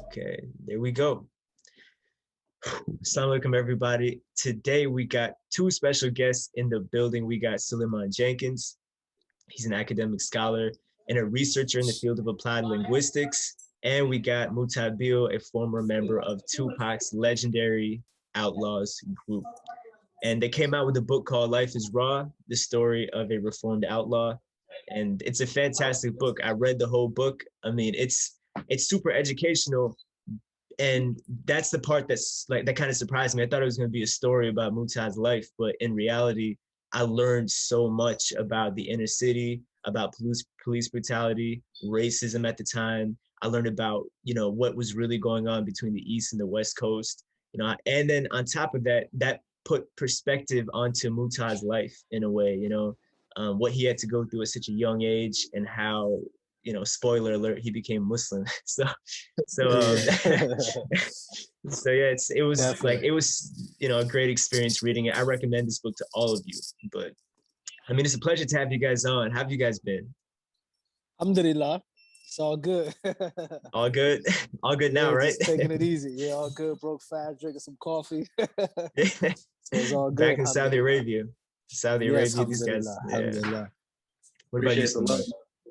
Okay, there we go. Assalamu alaikum, everybody. Today we got two special guests in the building. We got Sulaiman Jenkins. He's an academic scholar and a researcher in the field of applied linguistics. And we got Mutah Beale, a former member of Tupac's legendary Outlawz group. And they came out with a book called Life is Raw, the story of a reformed outlaw. And it's a fantastic book. I read the whole book. I mean, it's super educational. And that's the part that's like, that kind of surprised me. I thought it was going to be a story about Mutah's life, but in reality, I learned so much about the inner city, about police brutality, racism at the time. I learned about, what was really going on between the East and the West Coast, and then on top of that, that put perspective onto Mutah's life in a way, what he had to go through at such a young age and how, spoiler alert, he became Muslim. So so yeah, it was Definitely. It was, a great experience reading it. I recommend this book to all of you, but I mean, it's a pleasure to have you guys on. How have you guys been? Alhamdulillah. It's all good. All good? All good now, right? Just taking it easy. Yeah, all good. Broke fast, drinking some coffee. So it's all good. Back in Saudi Arabia. Yes, these guys. Yeah. What about you, Sulaiman?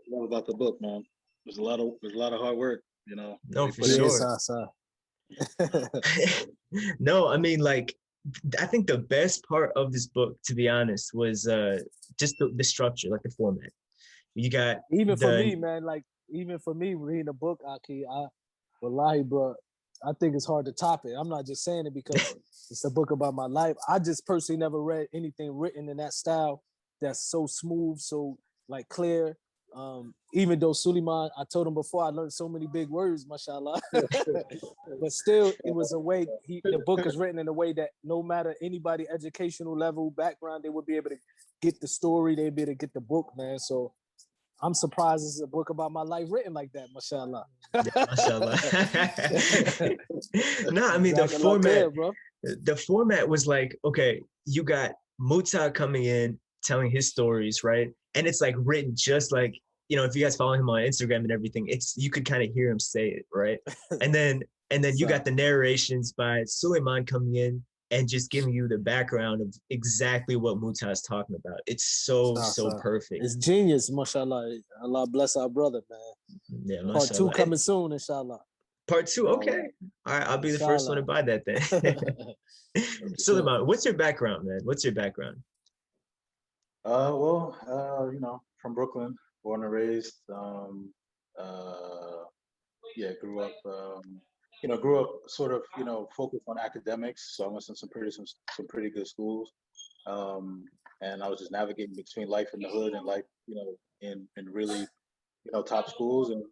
Love about the book, man. There's a lot of hard work, No, for sure. No, I mean, I think the best part of this book, to be honest, was just the structure, like the format. You got for me, man, even for me reading the book, Aki, wallahi, bro, I think it's hard to top it. I'm not just saying it because it's a book about my life. I just personally never read anything written in that style that's so smooth, so clear. Even though Sulaiman, I told him before, I learned so many big words, mashallah. But still, it was a way, the book is written in a way that no matter anybody educational level, background, they would be able to get the story, they'd be able to get the book, man. So I'm surprised this is a book about my life written like that, mashallah. Yeah, mashallah. No, I mean, the format was okay, you got Mutah coming in, telling his stories, right? And it's written just if you guys follow him on Instagram and everything, you could kind of hear him say it, right? And then you got the narrations by Sulaiman coming in and just giving you the background of exactly what Mutah is talking about. It's so perfect. It's genius, mashallah. Allah bless our brother, man. Yeah, mashallah. Part 2 coming soon, inshallah. Part 2, okay. All right, I'll be the first one to buy that then. Sulaiman, what's your background, man? What's your background? From Brooklyn, born and raised. Grew up sort of, focused on academics. So I went to some pretty good schools. And I was just navigating between life in the hood and life, in really, top schools. And,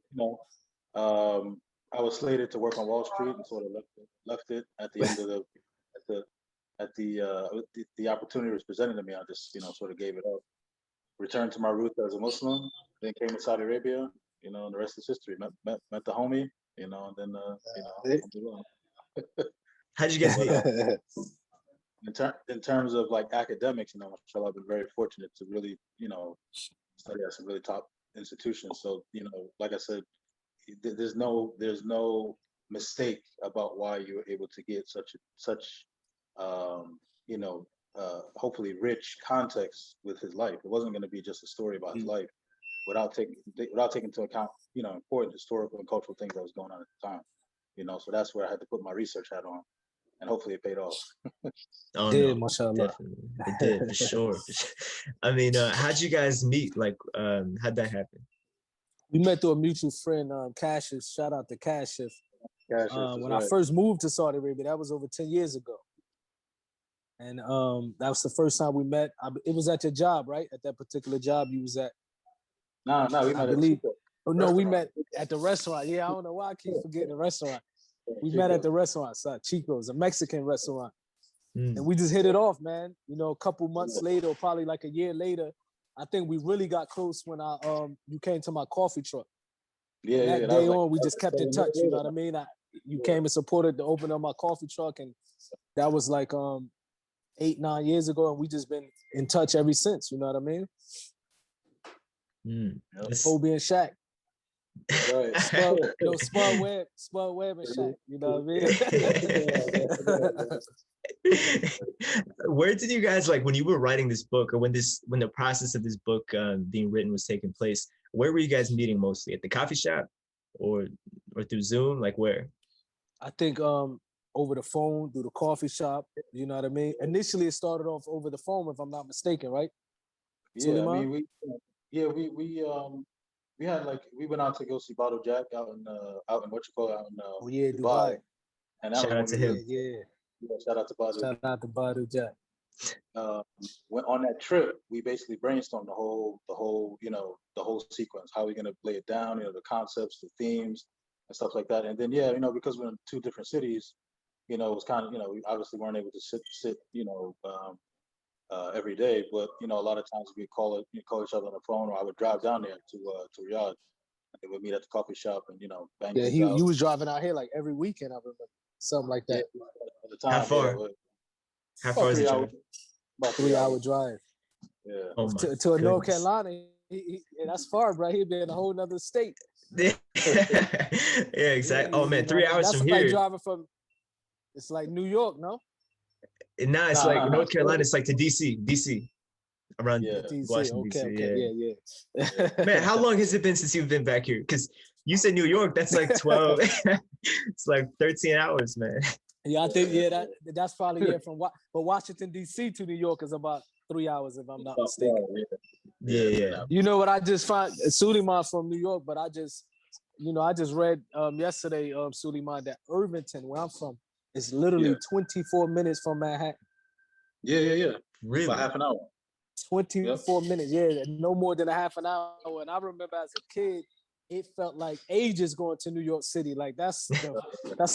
I was slated to work on Wall Street and sort of left it at the end of the opportunity was presented to me. I just, sort of gave it up. Returned to my roots as a Muslim, then came to Saudi Arabia, and the rest is history. Met the homie, and then, How'd you get meet? In terms of academics, I've been very fortunate to really, study at some really top institutions. So, like I said, there's no mistake about why you were able to get such hopefully rich context with his life. It wasn't going to be just a story about his life without taking into account, important historical and cultural things that was going on at the time. So that's where I had to put my research hat on, and hopefully it paid off. Oh, it did, no, mashallah. Definitely. It did, for sure. I mean, how'd you guys meet? How'd that happen? We met through a mutual friend, Kashif. Shout out to Kashif. When I first moved to Saudi Arabia, that was over 10 years ago. And that was the first time we met. It was at your job, right? At that particular job you was at. No, we met we met at the restaurant. Yeah, I don't know why I keep forgetting the restaurant. We met at the restaurant, Chico's, a Mexican restaurant. And we just hit it off, man. A couple months later, or probably a year later, I think we really got close when you came to my coffee truck. Yeah, that day on, we just kept in touch. You know what I mean? You came and supported to open up my coffee truck, and that was 8-9 years ago, and we just been in touch ever since. You know what I mean? Kobe and Shaq. Right. Spud Webb and Shaq. You know what I mean? Where did you guys, like, when you were writing this book, or when the process of this book being written was taking place, where were you guys meeting mostly? At the coffee shop, or through Zoom? Like, where? I think over the phone, through the coffee shop. You know what I mean? Initially, it started off over the phone, if I'm not mistaken, right? Yeah, I Sulaiman? mean, we had like we went out to go see Bottle Jack out in what you call it, out in Oh yeah, Dubai, Dubai. and that Shout was out when to we him. really, Yeah. shout out to Bottle. Shout out to Badu Jack. Went on that trip, we basically brainstormed the whole sequence, how we're gonna lay it down, the concepts, the themes, and stuff like that. And then because we're in two different cities, it was kind of we obviously weren't able to sit every day, but a lot of times we call each other on the phone, or I would drive down there to Riyadh, and they would meet at the coffee shop and bang Yeah, things out. you was driving out here like every weekend, I remember. Something like that. Yeah, at the time, How far? How far is it? About 3-hour drive. Yeah. Oh my To North goodness. Carolina. And that's far, bro. He'd be in a whole nother state. Yeah, exactly. Oh man, 3 hours that's from like here. driving from. It's like New York, no? Nah, it's like North Carolina. It's like to DC, around DC. Washington, Okay, DC. yeah. Man, how long has it been since you've been back here? Because you said New York. That's like 12. It's like 13 hours, man. Yeah, I think that's probably but Washington D.C. to New York is about 3 hours, if I'm not mistaken. Yeah. You know what I just found? Sulaiman from New York, but I just read yesterday, Sulaiman, that Irvington, where I'm from, is literally 24 minutes from Manhattan. Yeah. Really? About half an hour. 24 minutes, no more than a half an hour. And I remember as a kid, it felt like ages going to New York City. Like that's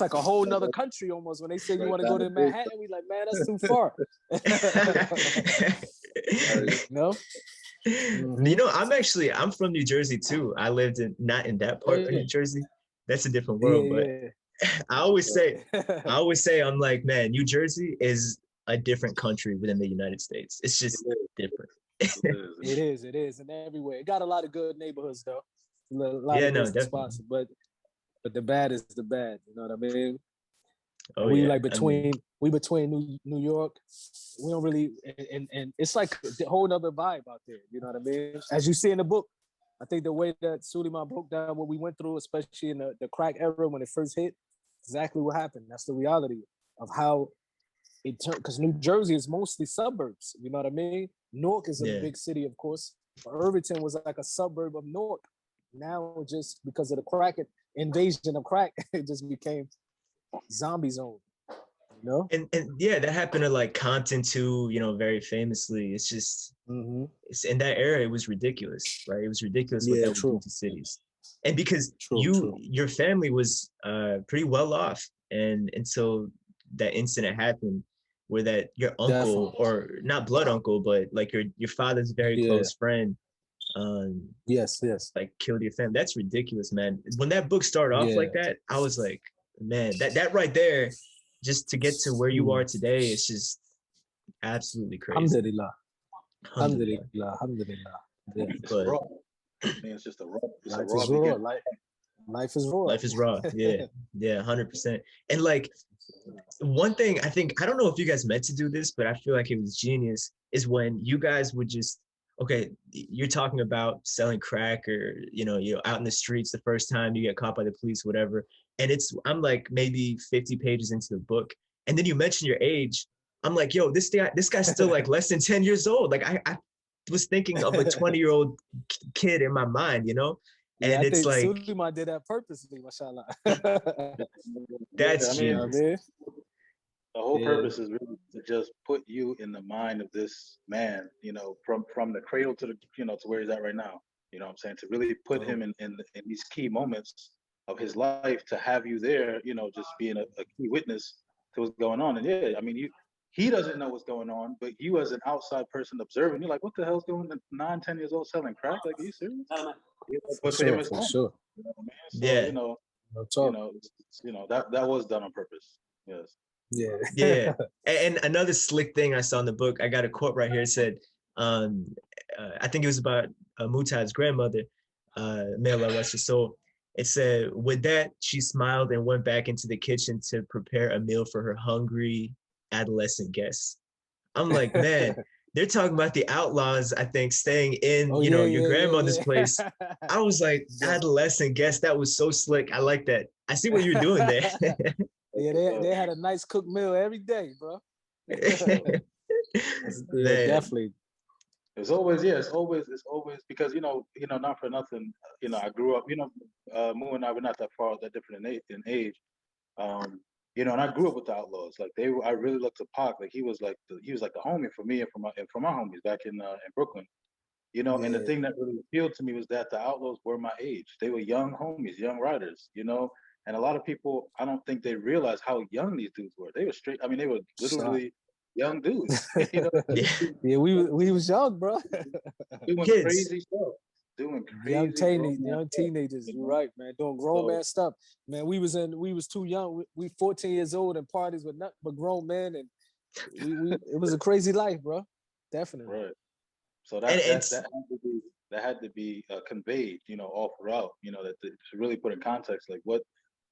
like a whole nother country almost. When they say you want to go to Manhattan, we like, man, that's too far. No. Mm-hmm. I'm from New Jersey too. I lived not in that part of New Jersey. That's a different world. But I always say, I'm like, man, New Jersey is a different country within the United States. It's just different. It is, and everywhere. It got a lot of good neighborhoods though. A lot of good spots, but the bad is the bad. You know what I mean? Between New York, we don't really, and it's like the whole nother vibe out there. You know what I mean? As you see in the book, I think the way that Sulaiman broke down what we went through, especially in the crack era when it first hit, exactly what happened. That's the reality of how it turned. Because New Jersey is mostly suburbs. You know what I mean? Newark is a big city, of course, but Irvington was like a suburb of Newark. Now, just because of the crack invasion of crack, it just became zombie zone. And that happened to like Compton too, very famously. It's just it's in that era, it was ridiculous, right? It was ridiculous what that would do to cities. And because your family was pretty well off, and until that incident happened, where that your uncle, or not blood uncle, but like your father's very close friend, like killed your family. That's ridiculous, man. When that book started off like that, I was like, man, that right there, just to get to where you are today, it's just absolutely crazy. Alhamdulillah. Yeah. It's raw. I mean, it's just a raw. Life is raw. Life is raw. Yeah, 100%. And like one thing, I don't know if you guys meant to do this, but I feel like it was genius, is when you guys would just, okay, you're talking about selling crack, or you're out in the streets the first time you get caught by the police, whatever. And I'm like maybe 50 pages into the book, and then you mention your age. I'm like, yo, this guy's still like less than 10 years old. Like I was thinking of a 20-year-old kid in my mind, And I it's think like Sulaiman did that purposely, mashallah. That's genius. The whole purpose is really to just put you in the mind of this man, from the cradle to the, to where he's at right now. You know what I'm saying? To really put him in these key moments of his life, to have you there, just being a key witness to what's going on. And I mean, he doesn't know what's going on, but you as an outside person observing, you're like, what the hell's going on? 9, 10 years old selling crack? Like, are you serious? For sure. You know what I mean? So, that was done on purpose. Yes. Yeah. And another slick thing I saw in the book, I got a quote right here. It said, I think it was about Mutah's grandmother, may Allah rest her soul. It said, with that, she smiled and went back into the kitchen to prepare a meal for her hungry adolescent guests. I'm like, man, they're talking about the Outlawz, I think, staying in, Oh your grandmother's place. yeah. I was like, Yeah. adolescent guest, that was so slick. I like that. I see what you're doing there. Yeah, they had a nice cooked meal every day, bro. Yeah, Man, definitely. It's always, yeah, it's always because not for nothing. I grew up. Moo and I were not that far, that different in age. And I grew up with the Outlawz. Like I really looked to Pac. Like he was like the homie for me and for my homies back in Brooklyn. And the Yeah. thing that really appealed to me was that the Outlawz were my age. They were young homies, young riders. And a lot of people, I don't think they realized how young these dudes were. They were straight. I mean, they were Shot. literally young dudes. yeah, Yeah, we was young, bro. Doing kids. crazy stuff. Doing crazy Young teenagers. You're right, man. Doing grown man stuff. Man, we was too young. We 14 years old and parties with nothing but grown men, and it was a crazy life, bro. Definitely. Right. So And it's that had to be conveyed, all throughout. To really put in context, like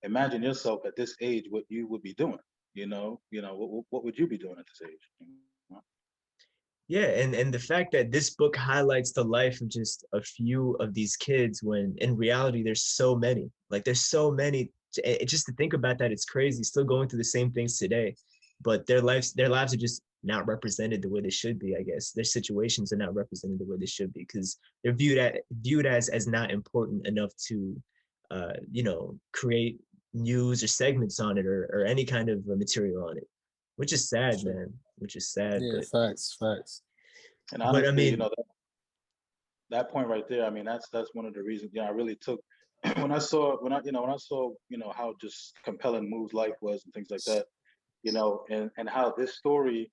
imagine yourself at this age, what you would be doing. What would you be doing at this age? yeah, and the fact that this book highlights the life of just a few of these kids when in reality there's so many. Like there's so many. Just to think about that, it's crazy. Still going through the same things today, but their lives are just not represented the way they should be. I guess their situations are not represented the way they should be because they're viewed as not important enough to, create news or segments on it or any kind of material on it, which is sad, man. Which is sad. Yeah, But facts. And but I honestly, mean, that point right there. I mean, that's one of the reasons. I really took when I saw how just compelling Moo's life was and things like that. And how this story,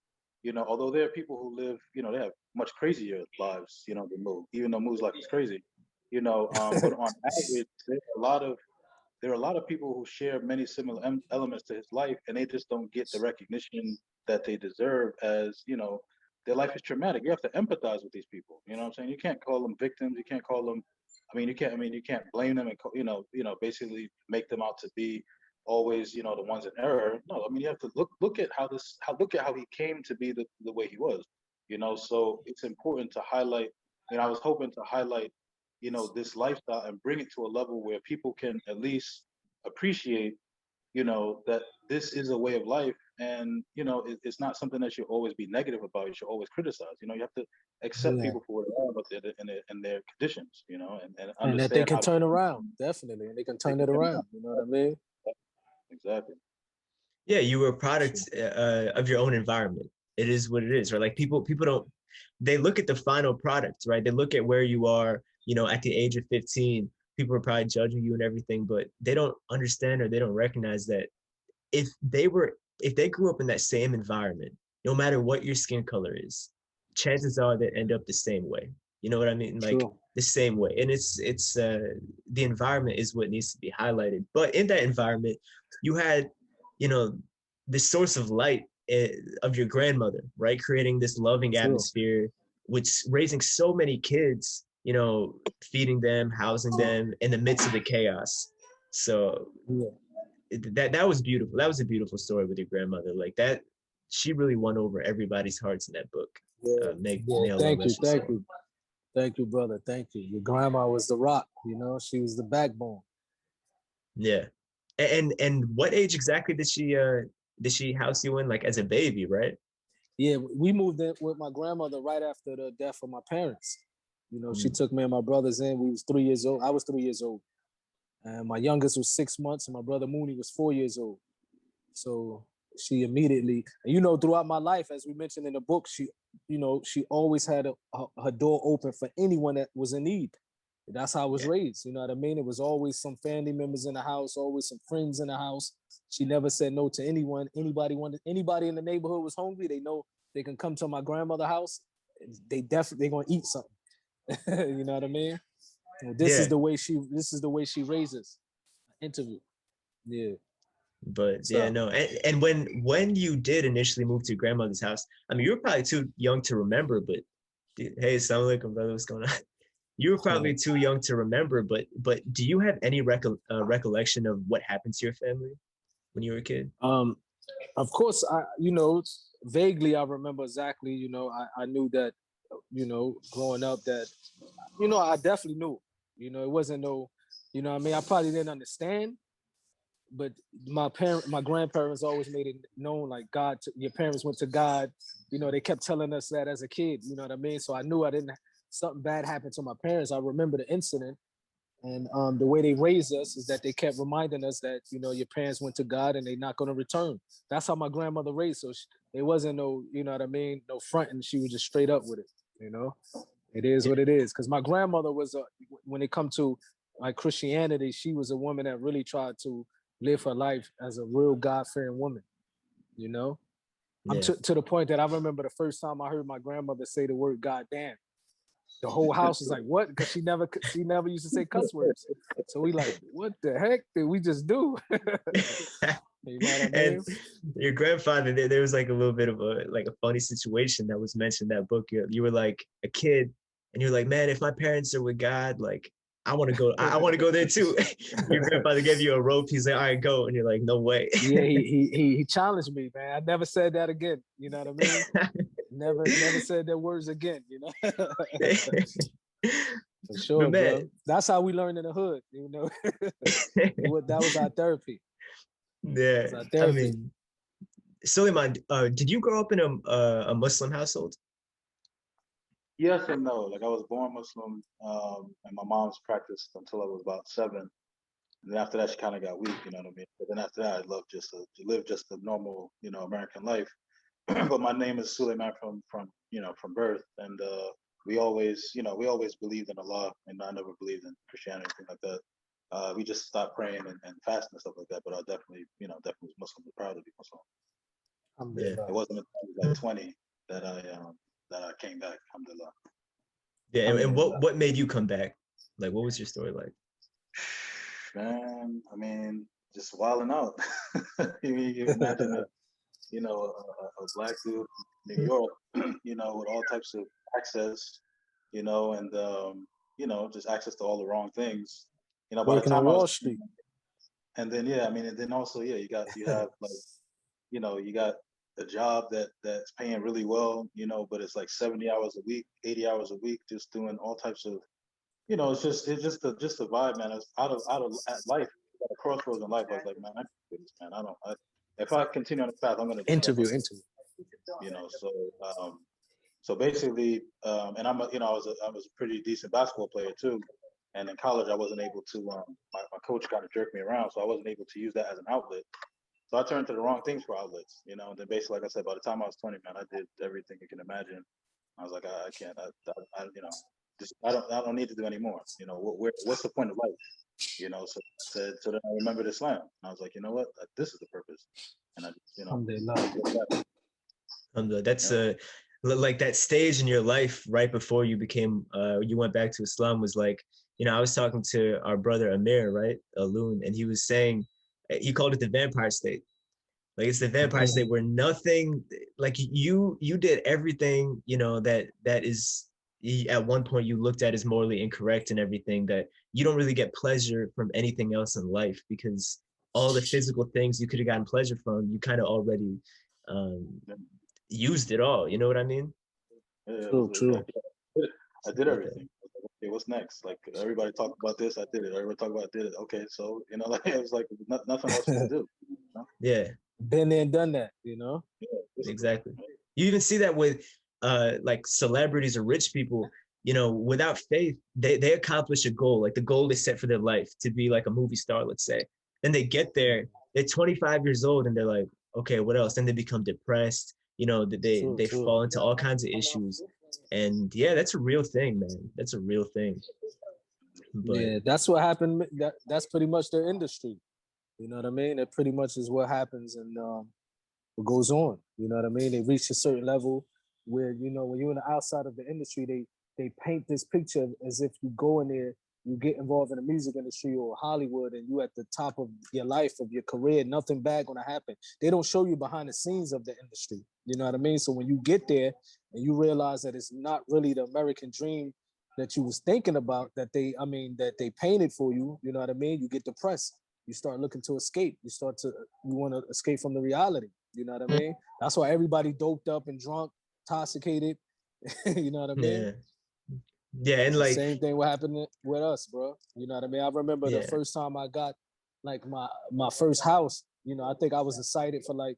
although there are people who live, they have much crazier lives, than Moo, even though Moo's life is crazy. But on average, there are a lot of people who share many similar elements to his life, and they just don't get the recognition that they deserve. As their life is traumatic. You have to empathize with these people. You know what I'm saying? You can't call them victims. You can't call them. You can't blame them and basically make them out to be always the ones in error. No, I mean you have to look at how he came to be the way he was. So it's important to highlight. I was hoping to highlight this lifestyle and bring it to a level where people can at least appreciate that this is a way of life, and it's not something that should always be negative about. You should always criticize. You have to accept people for what they are, but in their conditions. And understand and that they can turn around, definitely, and they can turn it around. You know what I mean? Exactly. yeah, you were a product of your own environment. It is what it is, right? Like people don't, they look at the final product, right? They look at where you are, at the age of 15. People are probably judging you and everything, but they don't understand or they don't recognize that if they grew up in that same environment, no matter what your skin color is, chances are they end up the same way. You know what I mean? Like the same way. And it's the environment is what needs to be highlighted. But in that environment, you had, the source of light of your grandmother, right? Creating this loving atmosphere, which raising so many kids, feeding them, housing them in the midst of the chaos. So that was beautiful. That was a beautiful story with your grandmother. Like that, she really won over everybody's hearts in that book. Thank you, brother. Thank you. Your grandma was the rock. She was the backbone. Yeah. And what age exactly did she house you in, like as a baby, right? Yeah, we moved in with my grandmother right after the death of my parents. She took me and my brothers in. We was 3 years old. I was 3 years old. And my youngest was 6 months, and my brother Mooney was 4 years old. So she immediately, throughout my life, as we mentioned in the book, she always had her door open for anyone that was in need. That's how I was raised. You know what I mean? It was always some family members in the house, always some friends in the house. She never said no to anyone. Anybody in the neighborhood was hungry, they know they can come to my grandmother's house. They're gonna eat something. You know what I mean? This is the way she raises. Interview. Yeah. But no. And when you did initially move to your grandmother's house, I mean, you were probably too young to remember, but hey, assalamu alaikum, brother, what's going on? you were probably too young to remember, but do you have any recollection of what happened to your family when you were a kid? Of course, vaguely I remember exactly. I knew that, growing up that, I definitely knew. It wasn't no, what I mean, I probably didn't understand, but my grandparents always made it known, like, God, your parents went to God. They kept telling us that as a kid. You know what I mean? So I knew something bad happened to my parents. I remember the incident. And the way they raised us is that they kept reminding us that, your parents went to God and they're not going to return. That's how my grandmother raised. So it wasn't no, no front, and she was just straight up with it. It is what it is. Because my grandmother was, when it come to like Christianity, she was a woman that really tried to live her life as a real God-fearing woman. I'm to the point that I remember the first time I heard my grandmother say the word "God damn." The whole house was like, what? Because she never used to say cuss words. So we like, what the heck did we just do? You know what I mean? And your grandfather, there was like a little bit of a funny situation that was mentioned in that book. You were like a kid and you're like, man, if my parents are with God, like I want to go, I want to go there too. Your grandfather gave you a rope. He's like, all right, go. And you're like, no way. Yeah, he challenged me, man. I never said that again. You know what I mean? Never said their words again, For sure, bro. That's how we learned in the hood, That was our therapy. Yeah. I mean, Sulaiman, did you grow up in a Muslim household? Yes and no. Like, I was born Muslim, and my mom's practiced until I was about 7. And then after that, she kind of got weak, you know what I mean? But then after that, I loved just to live just a normal, American life. But my name is Sulaiman from birth, and we always believed in Allah, and I never believed in Christianity, anything like that. We just stopped praying and fasting and stuff like that. But I definitely was Muslim, proud to be Muslim. Yeah. It wasn't until I was like 20 that I came back, alhamdulillah. Yeah, and what made you come back? Like, what was your story like? Man, I mean, just wilding out. You imagine a black dude in New York, with all types of access, and just access to all the wrong things. By working the time on I Wall was, Street. and then and then also you have like, you got a job that's paying really well, but it's like 70 hours a week, 80 hours a week, just doing all types of, it's just a vibe, man. It's out of life, at a crossroads in life. I was like, man, I can do this, man. If I continue on this path, I'm gonna interview. So basically, and I was a pretty decent basketball player too. And in college, I wasn't able to. My coach kind of jerked me around, so I wasn't able to use that as an outlet. So I turned to the wrong things for outlets, And then basically, like I said, by the time I was 20, man, I did everything you can imagine. I was like, I can't. I don't need to do anymore. What's the point of life? So then I remembered Islam. And I was like, you know what? This is the purpose. And That's like that stage in your life right before you went back to Islam was like, I was talking to our brother Amir, right? Loon, and he was saying, he called it the vampire state. Like, it's the vampire state where nothing, like you did everything, that is, at one point you looked at as morally incorrect and everything, that you don't really get pleasure from anything else in life, because all the physical things you could have gotten pleasure from, you kind of already used it all. You know what I mean? Yeah, true. I did everything. Okay, what's next? Like, everybody talked about this, I did it. Everybody talked about it. Okay, so like, it was like nothing else to do. Yeah. Been there and done that, Yeah, exactly. You even see that with like celebrities or rich people, without faith, they accomplish a goal, like the goal they set for their life, to be like a movie star, let's say. Then they get there, they're 25 years old, and they're like, okay, what else? Then they become depressed, they fall into all kinds of issues. And yeah, that's a real thing, man. That's a real thing. But yeah, that's what happened. That's pretty much their industry. You know what I mean? It pretty much is what happens and what goes on. You know what I mean? They reach a certain level where, when you're on the outside of the industry, they paint this picture as if you go in there, you get involved in the music industry or Hollywood, and you at the top of your life, of your career, nothing bad gonna happen. They don't show you behind the scenes of the industry. You know what I mean? So when you get there and you realize that it's not really the American dream that you was thinking about that that they painted for you, you know what I mean? You get depressed. You start looking to escape. You want to escape from the reality. You know what I mean? That's why everybody doped up and drunk, intoxicated. You know what I mean? Yeah. Yeah. And The like, same thing what happened with us, bro. You know what I mean? I remember the yeah. first time I got like my first house, you know, I think I was excited for like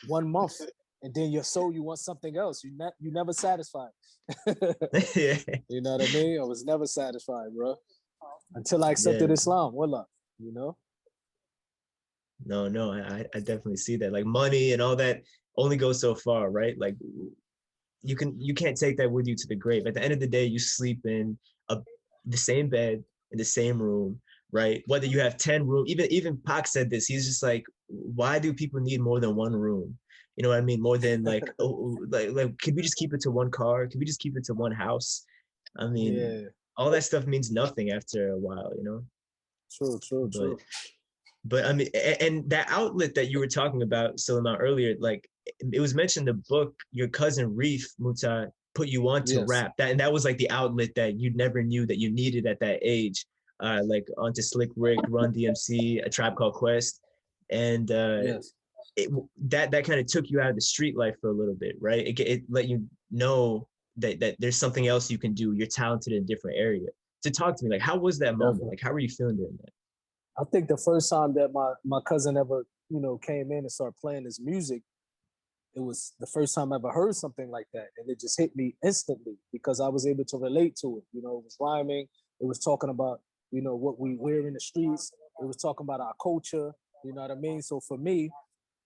1 month. And then you want something else. You never satisfied. Yeah. You know what I mean? I was never satisfied, bro. Until I accepted Yeah. Islam. Wallah, you know? No, I definitely see that. Like money and all that only goes so far, right? Like you can't take that with you to the grave. At the end of the day, you sleep in the same bed in the same room, right? Whether you have 10 rooms, even Pac said this. He's just like, why do people need more than one room? You know what I mean? More than like, like could we just keep it to one car? Could we just keep it to one house? I mean, Yeah. all that stuff means nothing after a while, you know? True. But I mean, and that outlet that you were talking about, Sulaiman, earlier, like it was mentioned in the book, your cousin Reef Mutah put you on to Yes. rap. And that was like the outlet that you never knew that you needed at that age. Like onto Slick Rick, Run DMC, A Tribe Called Quest. And Yes. that kind of took you out of the street life for a little bit, right? It let you know that there's something else you can do. You're talented in a different area. So talk to me, like, how was that moment? Definitely. Like, how were you feeling during that? I think the first time that my cousin ever, you know, came in and started playing his music, it was the first time I ever heard something like that. And it just hit me instantly because I was able to relate to it. You know, it was rhyming. It was talking about, you know, what we wear in the streets. It was talking about our culture. You know what I mean? So for me,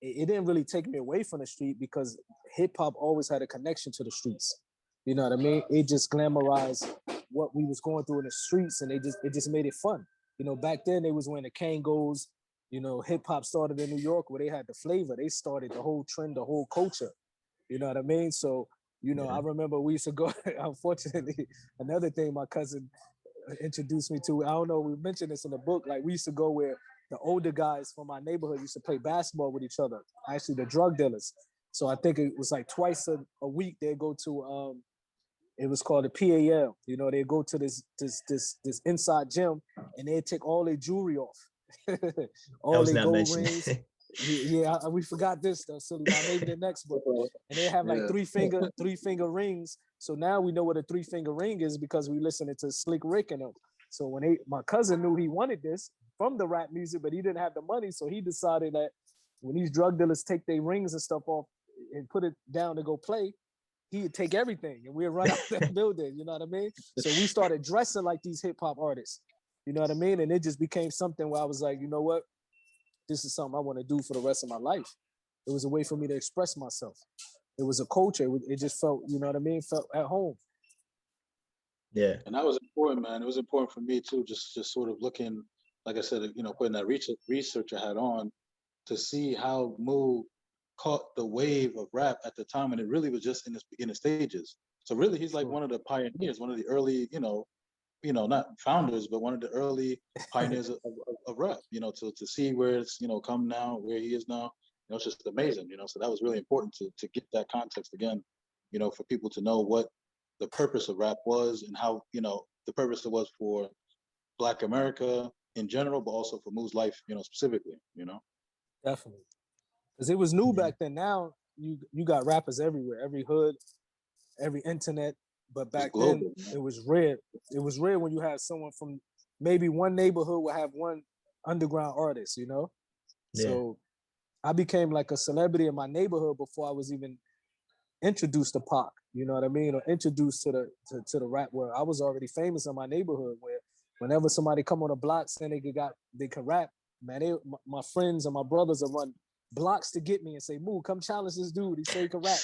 it didn't really take me away from the street because hip hop always had a connection to the streets. You know what I mean? It just glamorized what we was going through in the streets, and it just made it fun. You know, back then they was wearing the Kangos. You know, hip hop started in New York where they had the flavor. They started the whole trend, the whole culture. You know what I mean? So, you know, I remember we used to go. Unfortunately, another thing my cousin introduced me to. I don't know. We mentioned this in the book. Like we used to go where the older guys from my neighborhood used to play basketball with each other. Actually, the drug dealers. So I think it was like twice a week they go to. It was called the PAL. You know, they go to this inside gym and they take all their jewelry off, That all was their not gold mentioned. rings. Yeah, we forgot this though, silly. Maybe the next book. And they have like three finger rings. So now we know what a 3-finger ring is because we listening to Slick Rick and them. So when my cousin knew he wanted this from the rap music, but he didn't have the money, so he decided that when these drug dealers take their rings and stuff off and put it down to go play, he'd take everything and we'd run out that building. You know what I mean? So we started dressing like these hip hop artists. You know what I mean? And it just became something where I was like, you know what? This is something I want to do for the rest of my life. It was a way for me to express myself. It was a culture. It just felt, you know what I mean? Felt at home. Yeah. And that was important, man. It was important for me too, just sort of looking, like I said, you know, putting that research I had on to see how Moo caught the wave of rap at the time, and it really was just in the beginning stages. So really, he's like one of the pioneers, one of the early, you know, not founders, but one of the early pioneers of rap. You know, to see where it's, you know, come now, where he is now, you know, it's just amazing. You know, so that was really important to get that context again, you know, for people to know what the purpose of rap was and how, you know, the purpose it was for Black America in general, but also for Moo's life, you know, specifically, you know. Definitely. Because it was new back then. Now you got rappers everywhere, every hood, every internet. But back then it was rare. It was rare when you had someone from maybe one neighborhood would have one underground artist, you know? Yeah. So I became like a celebrity in my neighborhood before I was even introduced to Pac, you know what I mean? Or introduced to the rap world. I was already famous in my neighborhood where whenever somebody come on a block saying they can rap, man, my friends and my brothers will run blocks to get me and say, "Moo, come challenge this dude. He say he can rap."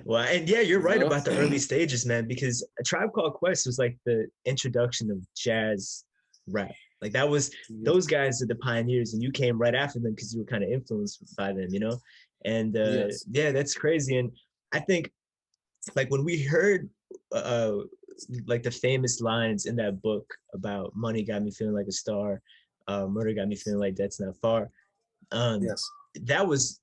Well, and yeah, you're right about the early stages, man, because A Tribe Called Quest was like the introduction of jazz rap. Like that was, those guys are the pioneers, and you came right after them because you were kind of influenced by them, you know? And yeah, that's crazy. And I think like when we heard like the famous lines in that book about money got me feeling like a star, murder got me feeling like that's not far. That was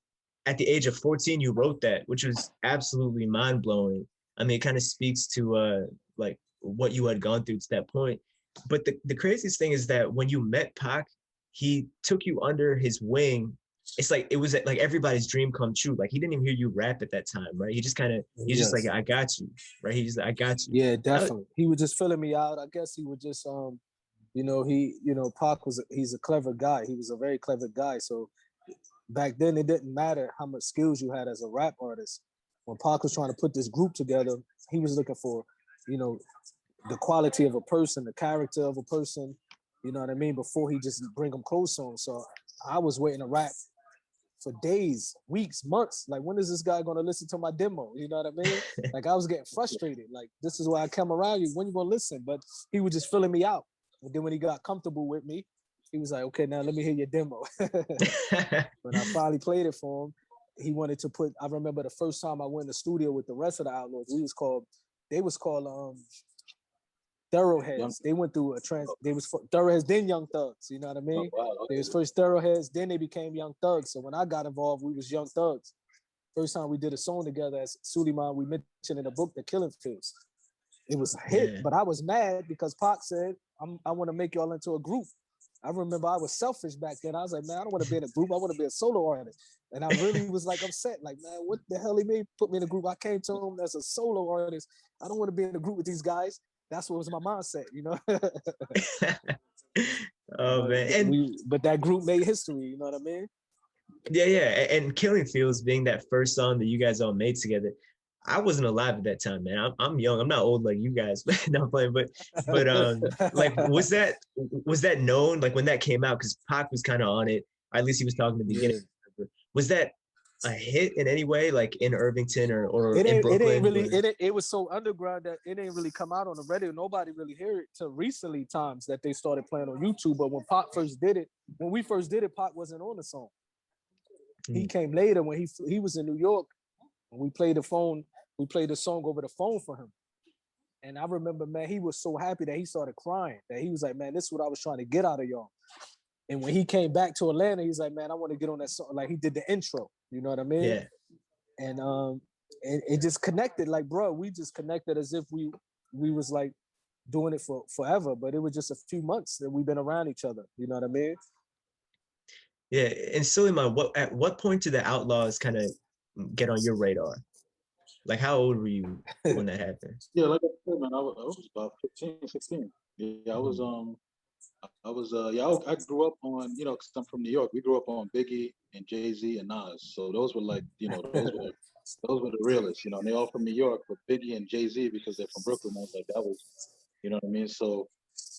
at the age of 14, you wrote that, which was absolutely mind blowing. I mean, it kind of speaks to like what you had gone through to that point. But the craziest thing is that when you met Pac, he took you under his wing. It's like it was like everybody's dream come true. Like he didn't even hear you rap at that time, right? He just kind of he's just like, Yes. I got you, right? He's just like, I got you. Yeah, definitely. He was just filling me out. I guess he would just Pac he's a clever guy. He was a very clever guy. So back then it didn't matter how much skills you had as a rap artist. When Pac was trying to put this group together, he was looking for, the quality of a person, the character of a person, you know what I mean, before he just bring them close on. So I was waiting to rap for days, weeks, months. Like, when is this guy gonna listen to my demo? You know what I mean? Like, I was getting frustrated. Like, this is why I come around you. When you gonna listen? But he was just filling me out. And then when he got comfortable with me, he was like, okay, now let me hear your demo. When I finally played it for him, he wanted to put, I remember the first time I went in the studio with the rest of the Outlawz, they was called Thoroughheads. They went through they was Thoroughheads, then Young Thugs, you know what I mean? Oh, wow. Okay. They was first Thoroughheads, then they became Young Thugs. So when I got involved, we was Young Thugs. First time we did a song together as Sulaiman, we mentioned in the book, The Killing Fields. It was a hit, but I was mad because Pac said, I want to make y'all into a group. I remember I was selfish back then. I was like, man, I don't want to be in a group. I want to be a solo artist. And I really was like upset. Like, man, what the hell he made? Put me in a group. I came to him as a solo artist. I don't want to be in a group with these guys. That's what was my mindset, Oh man. But that group made history, you know what I mean? Yeah. And Killing Fields being that first song that you guys all made together. I wasn't alive at that time, man. I'm young. I'm not old like you guys. No, I'm playing. But like, was that known? Like when that came out, because Pac was kind of on it. At least he was talking at the beginning. Yeah. Was that a hit in any way, like in Irvington or in Brooklyn? It ain't really. It was so underground that it ain't really come out on the radio. Nobody really hear it till recently times that they started playing on YouTube. But when Pac first did it, when we first did it, Pac wasn't on the song. He came later when he was in New York. We played the song over the phone for him. And I remember, man, he was so happy that he started crying, that he was like, man, this is what I was trying to get out of y'all. And when he came back to Atlanta, he's like, man, I want to get on that song. Like, he did the intro, you know what I mean? Yeah. And it just connected, like, bro, we just connected as if we was like doing it for forever, but it was just a few months that we've been around each other, you know what I mean? Yeah. And Sulaiman, at what point did the Outlawz kind of get on your radar? Like, how old were you when that happened? Yeah, like I said, man, I was about 15, 16. Yeah, I grew up on, because I'm from New York. We grew up on Biggie and Jay-Z and Nas. So those were like, those were the realists, and they all from New York, but Biggie and Jay-Z, because they're from Brooklyn, I was like, that was, you know what I mean? So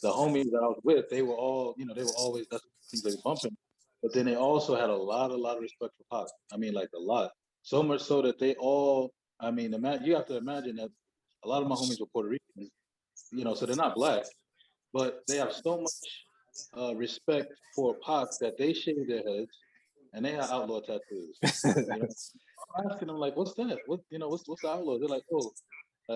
the homies that I was with, they were all, they were always, that's things they were bumping. But then they also had a lot of respect for Pac. I mean, like a lot. So much so that they all, I mean, you have to imagine that a lot of my homies were Puerto Rican, so they're not black, but they have so much respect for Pac that they shave their heads and they have outlaw tattoos. I'm asking them, like, what's that? What's the outlaw? They're like, oh,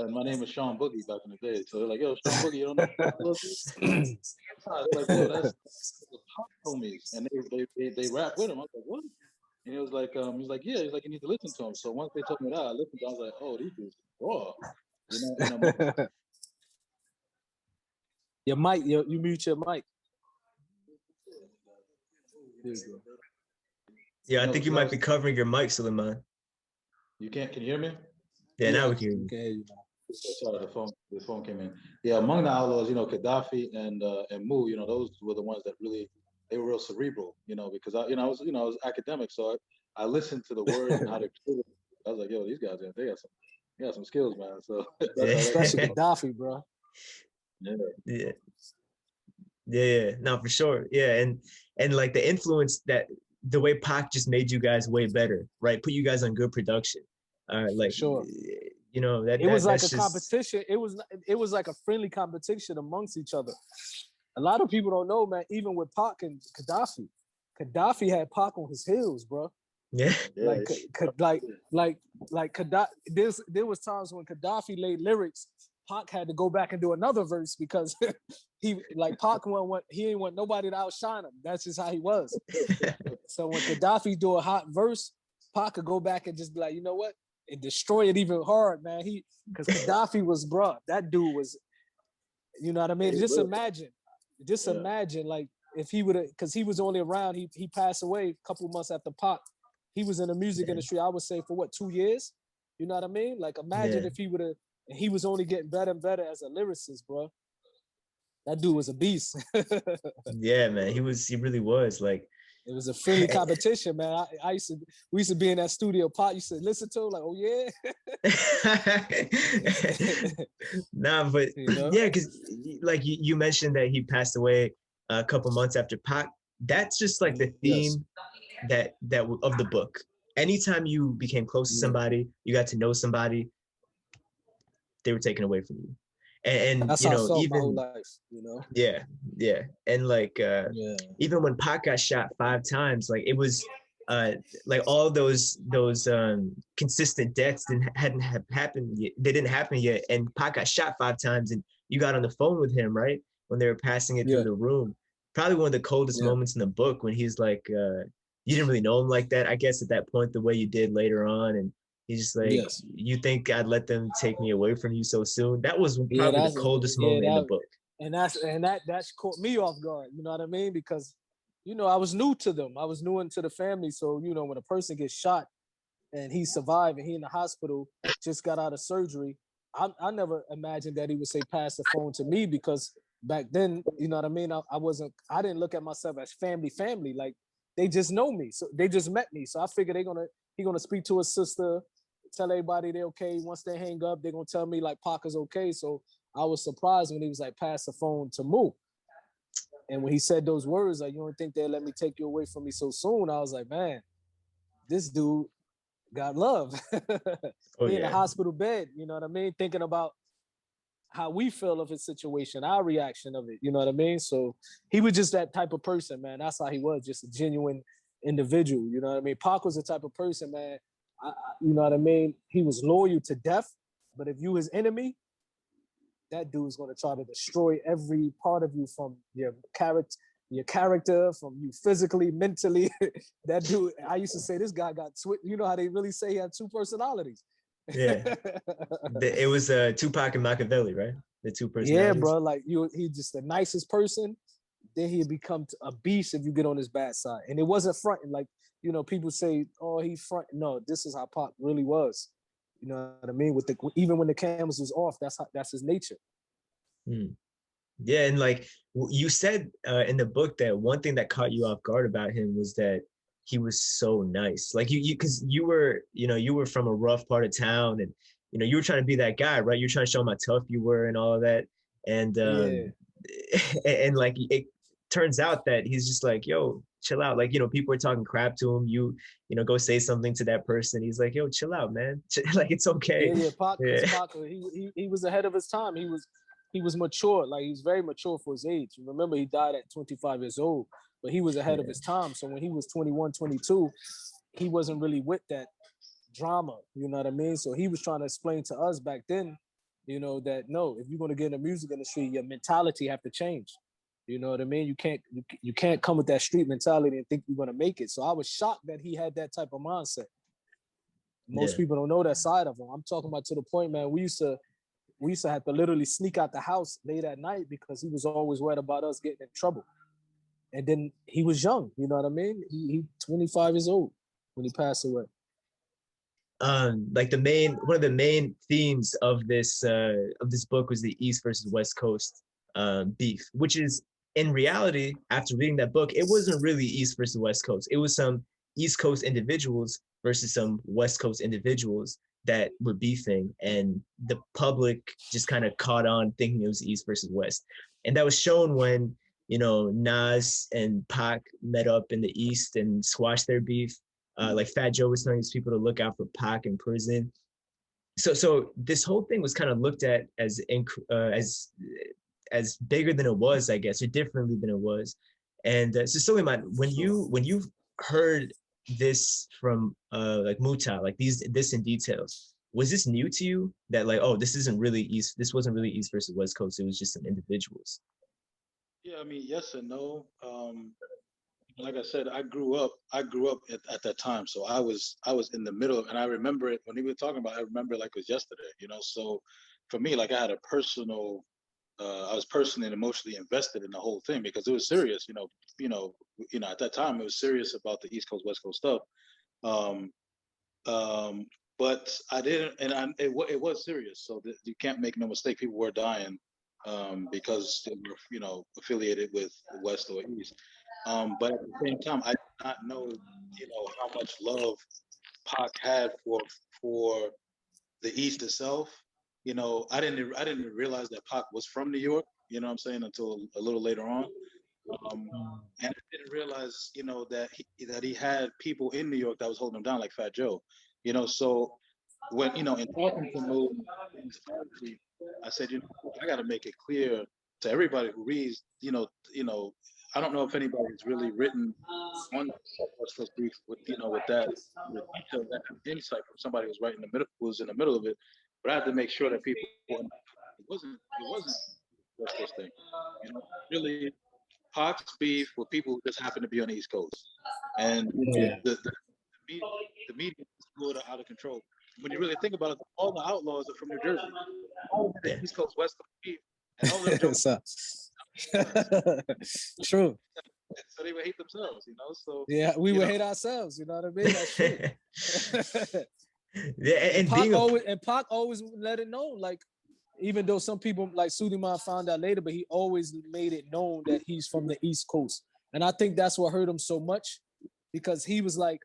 my name is Sean Boogie back in the day. So they're like, yo, Sean Boogie, you don't know what they're like, yo, that's the Pac homies. And they rap with him. I was like, what? And he was like, yeah, he's like, you need to listen to him. So once they told me that, I listened to him, I was like, oh, these dudes raw. Your mic, you mute your mic. Yeah, I think you might be covering your mic, Sulaiman. You can't, can you hear me? Yeah, now we can hear you. Okay. Sorry, the phone came in. Yeah, among the Outlawz, Gaddafi and Mu, those were the ones that really, they were real cerebral, because I was academic, so I listened to the words and how they. I was like, yo, these guys, they got some skills, man. So especially Gaddafi, bro. Yeah. No, for sure. Yeah, and like the influence that the way Pac just made you guys way better, right? Put you guys on good production. Like, sure. That it was like a just... competition. It was like a friendly competition amongst each other. A lot of people don't know, man. Even with Pac and Gaddafi had Pac on his heels, bro. Yeah. Like Gaddafi. There was times when Gaddafi laid lyrics, Pac had to go back and do another verse because Pac he ain't want nobody to outshine him. That's just how he was. So when Gaddafi do a hot verse, Pac could go back and just be like, you know what? and destroy it even hard, man. Because Gaddafi was, bro, that dude was, you know what I mean? Just imagine, like, if he would have, because he was only around, he passed away a couple months after Pac. He was in the music industry, I would say, for what, 2 years? You know what I mean? Like, imagine if he would have, and he was only getting better and better as a lyricist, bro. That dude was a beast. Yeah, man, he really was. Like, it was a friendly competition, man. We used to be in that studio. Pot used to listen to him, like, oh yeah. Nah, but yeah, because like you mentioned that he passed away a couple months after Pac. That's just like the theme that of the book. Anytime you became close to somebody, you got to know somebody, they were taken away from you. And that's you how know, I felt even my whole life, you know. Yeah. And like even when Pac got shot 5 times, like it was like all those consistent deaths hadn't happened yet. They didn't happen yet. And Pac got shot 5 times, and you got on the phone with him, right? When they were passing it through the room. Probably one of the coldest moments in the book, when he's like, you didn't really know him like that, I guess, at that point, the way you did later on. And he's just like, you think I'd let them take me away from you so soon? That was probably the coldest moment in the book. And that caught me off guard. You know what I mean? Because, you know, I was new to them. I was new into the family. So, you know, when a person gets shot and he survived and he in the hospital, just got out of surgery, I never imagined that he would say, pass the phone to me, because back then, you know what I mean? I didn't look at myself as family. Like, they just know me. So they just met me. So I figured he gonna speak to his sister, tell everybody they're okay. Once they hang up, they're gonna tell me like Pac is okay. So I was surprised when he was like, pass the phone to Moo. And when he said those words, like, you don't think they'll let me take you away from me so soon? I was like, man, this dude got love. In the hospital bed, you know what I mean? Thinking about how we feel of his situation, our reaction of it, you know what I mean? So he was just that type of person, man. That's how he was, just a genuine individual, you know what I mean? Pac was the type of person, man, you know what I mean? He was loyal to death, but if you his enemy, that dude's gonna try to destroy every part of you, from your character, from you physically, mentally. That dude, I used to say, this guy got you know how they really say he had 2 personalities. It was Tupac and Machiavelli, right? The 2 personalities. Yeah, bro. Like, he's just the nicest person. Then he'd become a beast if you get on his bad side. And it wasn't fronting. Like, you know, people say, oh, he front. No, this is how Pac really was. You know what I mean? Even when the cameras was off, that's his nature. Yeah, and like you said in the book, that one thing that caught you off guard about him was that he was so nice. Like because you were from a rough part of town, and you know, you were trying to be that guy, right? You're trying to show him how tough you were and all of that. And and like it turns out that he's just like, yo, chill out. Like, you know, people are talking crap to him. You know, go say something to that person. He's like, yo, chill out, man. Like, it's okay. Pac, he was ahead of his time. He was mature. Like, he was very mature for his age. Remember, he died at 25 years old, but he was ahead of his time. So when he was 21, 22, he wasn't really with that drama. You know what I mean? So he was trying to explain to us back then, you know, that no, if you're going to get in the music industry, your mentality have to change. You know what I mean? You can't come with that street mentality and think you're going to make it. So I was shocked that he had that type of mindset. Most people don't know that side of him. I'm talking about to the point, man, we used to have to literally sneak out the house late at night because he was always worried about us getting in trouble. And then he was young, you know what I mean? He 25 years old when he passed away. Like one of the main themes of this book was the East versus West Coast beef, which is, in reality, after reading that book, it wasn't really East versus West Coast. It was some East Coast individuals versus some West Coast individuals that were beefing, and the public just kind of caught on thinking it was East versus West. And that was shown when, you know, Nas and Pac met up in the East and squashed their beef. Like Fat Joe was telling his people to look out for Pac in prison. So this whole thing was kind of looked at as bigger than it was, I guess, or differently than it was. And so Sulaiman, when you heard this from like Mutah, like this in details, was this new to you, that like, oh, this wasn't really East versus West Coast, it was just some individuals? Yeah, I mean, yes and no. like I said, I grew up at that time. So I was in the middle, and I remember it when we were talking about it, I remember it like it was yesterday, So for me, like I had a personal I was personally and emotionally invested in the whole thing because it was serious, at that time it was serious about the East Coast, West Coast stuff. Um, um, but I didn't, and it was serious. So you can't make no mistake. People were dying because they were, affiliated with the West or East. But at the same time, I did not know, how much love Pac had for the East itself. I didn't realize that Pac was from New York. You know what I'm saying? Until a little later on. And I didn't realize, that he had people in New York that was holding him down, like Fat Joe. So when in talking to Mo, I said, I got to make it clear to everybody who reads. I don't know if anybody's really written on what's supposed to be with that with detail, that insight from somebody who's right in the middle, who's in the middle of it. But I had to make sure that people it wasn't West Coast thing. Really Hawks beef with people who just happen to be on the East Coast, and Yeah. the media is a little out of control. When you really think about it, all the Outlaws are from New Jersey, all of the Yeah. East Coast, West Coast beef, and all of them jokes. So, true. So they would hate themselves, So Yeah, we you would know, hate ourselves. You know what I mean? That's true. Yeah, and Pac always let it know, like, even though some people like Sulaiman found out later, but he always made it known that he's from the East Coast. And I think that's what hurt him so much, because he was like,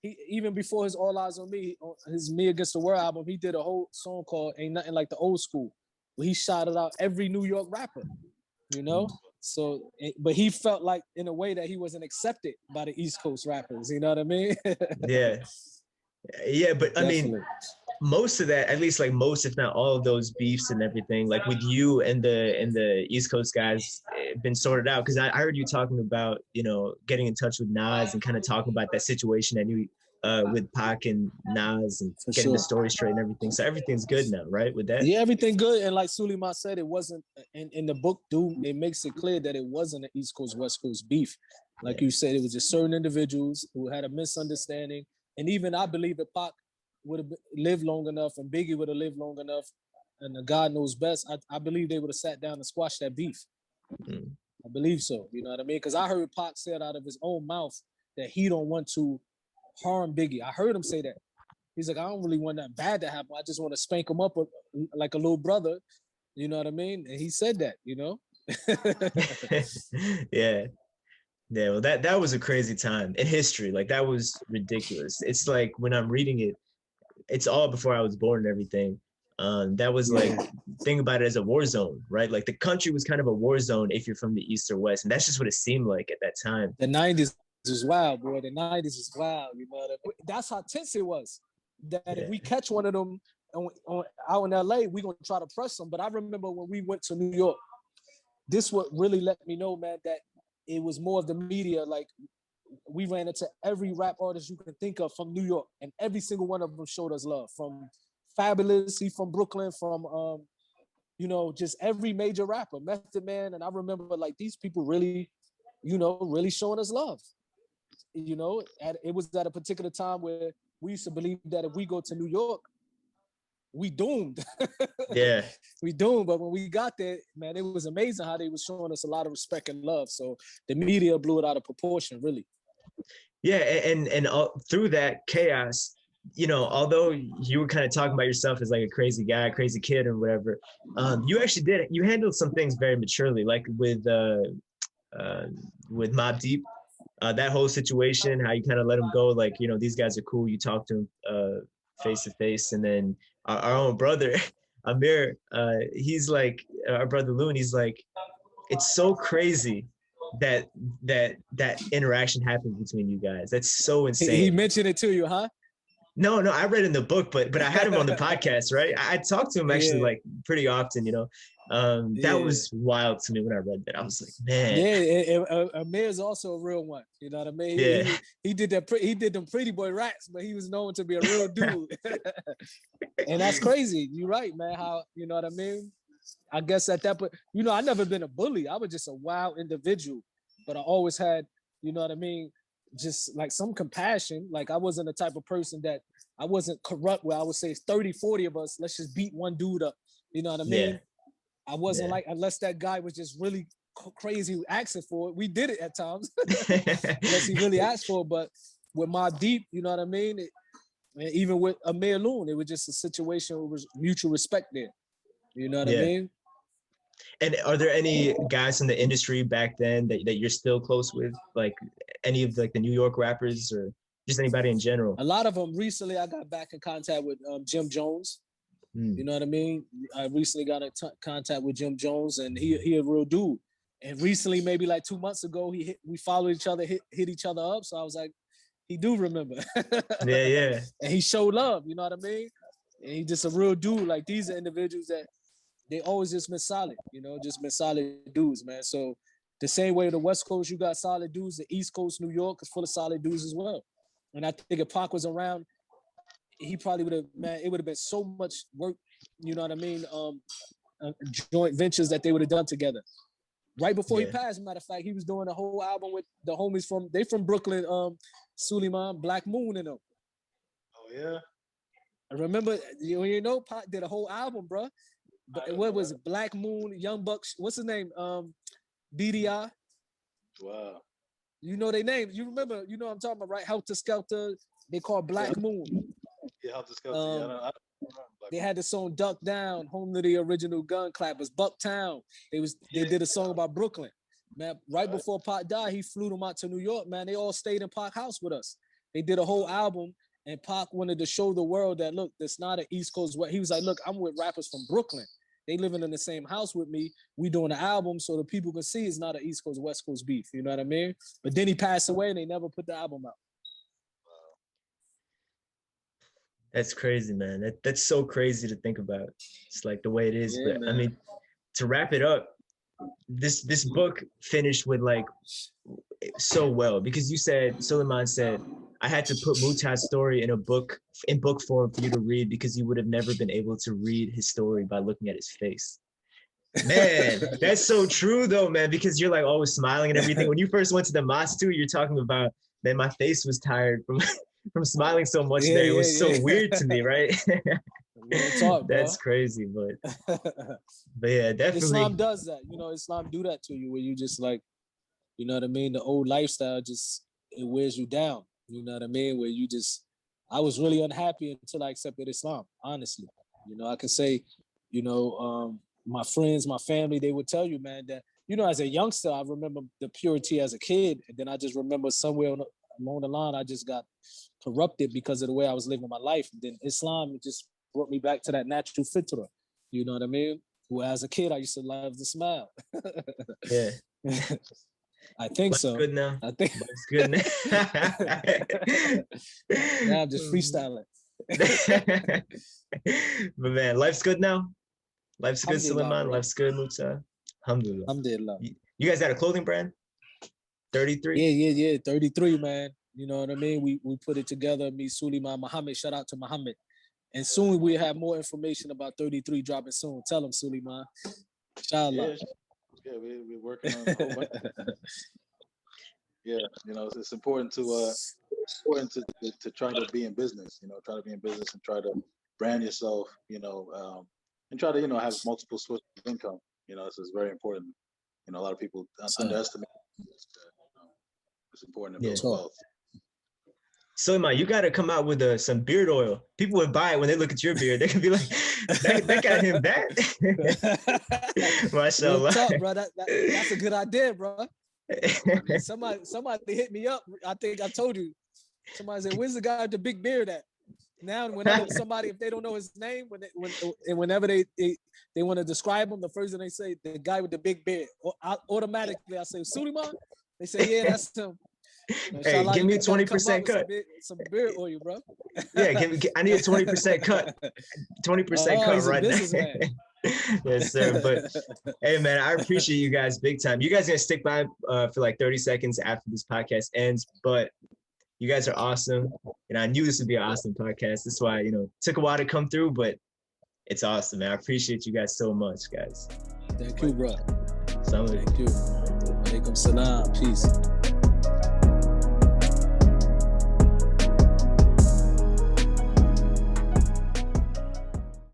he even before his All Eyes on Me, his Me Against the World album, he did a whole song called Ain't Nothing Like the Old School, where he shouted out every New York rapper, you know? So, but he felt like in a way that he wasn't accepted by the East Coast rappers, you know what I mean? yeah, yeah, but I mean, Definitely. most of that, at least like most, if not all of those beefs and everything, like with you and the East Coast guys, been sorted out. Because I heard you talking about getting in touch with Nas and kind of talking about that situation that you with Pac and Nas and For getting the sure. story straight and everything. So everything's good now, right? With that. Yeah, everything good. And like Suleiman said, it wasn't in the book, dude, it makes it clear that it wasn't an East Coast, West Coast beef. Like Yeah. you said, it was just certain individuals who had a misunderstanding. And even I believe that Pac would have lived long enough and Biggie would have lived long enough, and God knows best, I believe they would have sat down and squashed that beef. Mm. I believe so. You know what I mean? Because I heard Pac say it out of his own mouth that he don't want to harm Biggie. I heard him say that. He's like, I don't really want that bad to happen. I just want to spank him up like a little brother. You know what I mean? And he said that, Yeah. Yeah, well, that was a crazy time in history. Like that was ridiculous. It's like when I'm reading it, it's all before I was born and everything. That was like, think about it as a war zone, right? Like the country was kind of a war zone if you're from the East or West, and that's just what it seemed like at that time. The 90s is wild, boy. The 90s is wild. You know what I mean? That's how tense it was. That if we catch one of them out in LA, we're going to try to press them. But I remember when we went to New York, this what really let me know, man, that it was more of the media. Like, we ran into every rap artist you can think of from New York, and every single one of them showed us love. From Fabulous, he from Brooklyn, from just every major rapper, Method Man. And I remember like these people really, really showing us love. It was at a particular time where we used to believe that if we go to New York, we doomed. Yeah. We doomed. But when we got there, man, it was amazing how they was showing us a lot of respect and love. So the media blew it out of proportion, really. Yeah, and through that chaos, although you were kind of talking about yourself as like a crazy guy, crazy kid, or whatever, you actually you handled some things very maturely, like with Mobb Deep, that whole situation, how you kind of let him go, like these guys are cool. You talk to him face to face, and then our own brother Amir, he's like our brother Loon. He's like, it's so crazy that interaction happened between you guys. That's so insane. He mentioned it to you, huh? No, I read in the book, but I had him on the podcast, right? I talked to him actually like pretty often, That was wild to me when I read that. I was like, man. Yeah, Amir's also a real one. You know what I mean? Yeah. He did that. He did them pretty boy rats, but he was known to be a real dude. And that's crazy. You're right, man. How, you know what I mean? I guess at that point, I never been a bully. I was just a wild individual, but I always had you know what I mean? Just like some compassion. Like I wasn't the type of person that I wasn't corrupt where I would say 30, 40 of us, let's just beat one dude up. You know what I mean? I wasn't like, unless that guy was just really crazy asking for it. We did it at times, unless he really asked for it. But with Mobb Deep, you know what I mean? And even with Amir Loon, it was just a situation where there was mutual respect there. You know what I mean? And are there any guys in the industry back then that you're still close with? Like any of like the New York rappers or just anybody in general? A lot of them. Recently, I got back in contact with Jim Jones. You know what I mean? I recently got in contact with Jim Jones, and he a real dude. And recently, maybe like 2 months ago, we followed each other, hit each other up. So I was like, he do remember. Yeah. And he showed love, you know what I mean? And he just a real dude. Like these are individuals that they always just been solid, you know, just been solid dudes, man. So the same way the West Coast, you got solid dudes, the East Coast, New York is full of solid dudes as well. And I think if Pac was around, he probably would have, man, it would have been so much work, you know what I mean? Joint ventures that they would have done together. Right before he passed, matter of fact, he was doing a whole album with the homies from Brooklyn, Sulaiman, Black Moon and them. Oh yeah. I remember, you know, Pac did a whole album, bro. But what was it? Black Moon, Young Bucks, what's his name? BDI. Wow. You know their names. You remember, you know what I'm talking about, right? Helter Skelter, they called Black Moon. Yeah, Helter Skelter. I don't remember they had the song Duck Down, home to the original gun clappers, Bucktown. They did a song about Brooklyn. Man, right before Pac died, he flew them out to New York, man. They all stayed in Pac house with us. They did a whole album, and Pac wanted to show the world that, look, that's not an East Coast. He was like, look, I'm with rappers from Brooklyn. They living in the same house with me. We doing an album so the people can see it's not an East Coast, West Coast beef. You know what I mean? But then he passed away and they never put the album out. That's crazy, man. That's so crazy to think about. It's like the way it is. Yeah, but man. I mean, to wrap it up, this book finished with like so well, because you said, Sulaiman said, I had to put Mutah's story in book form for you to read because you would have never been able to read his story by looking at his face. Man, that's so true though, man, because you're like always smiling and everything. When you first went to the mosque too, you're talking about, man, my face was tired from smiling so much there. It was so weird to me, right? Talk, that's crazy, but yeah, definitely. Islam does that. You know, Islam do that to you where you just like, you know what I mean? The old lifestyle just, it wears you down. You know what I mean? Where you just, I was really unhappy until I accepted Islam, honestly. You know, I can say, you know, my friends, my family, they would tell you, man, that, you know, as a youngster, I remember the purity as a kid. And then I just remember somewhere along the line, I just got corrupted because of the way I was living my life. And then Islam just brought me back to that natural fitrah. You know what I mean? Where as a kid, I used to love to smile. Yeah. I think Life's so. Good now. I think Life's good now. now I'm just freestyling. But man, life's good now. Life's good, Alhamdulillah, Sulaiman. bro. Life's good, Mutah. Alhamdulillah. Alhamdulillah. You guys got a clothing brand? 33? Yeah. 33, man. You know what I mean? We put it together. Me, Sulaiman, Muhammad. Shout out to Muhammad. And soon we'll have more information about 33 dropping soon. Tell him, Sulaiman. Inshallah. Yeah, we're working on a whole bunch. Yeah, you know, it's important to try to be in business. You know, try to be in business and try to brand yourself. You know, and try to have multiple sources of income. You know, this is very important. You know, a lot of people underestimate this. It's important to build wealth. Sulaiman, you got to come out with some beard oil. People would buy it when they look at your beard. They can be like, that got him that. Mashallah. Talk, bro. That's a good idea, bro. Somebody hit me up. I think I told you. Somebody said, "Where's the guy with the big beard at?" Now, whenever somebody, if they don't know his name, whenever they want to describe him, the first thing they say, the guy with the big beard. Automatically, I say, "Sulaiman." They say, "Yeah, that's him." Hey, give me a 20% cut. Some beard oil, bro. Yeah, I need a 20% cut. 20% cut right now. Yes, sir. But hey, man, I appreciate you guys big time. You guys are gonna stick by for like 30 seconds after this podcast ends, but you guys are awesome. And I knew this would be an awesome podcast. That's why, took a while to come through, but it's awesome, man. I appreciate you guys so much, guys. Thank you, bro. Thank you. Alaikum salam. Peace.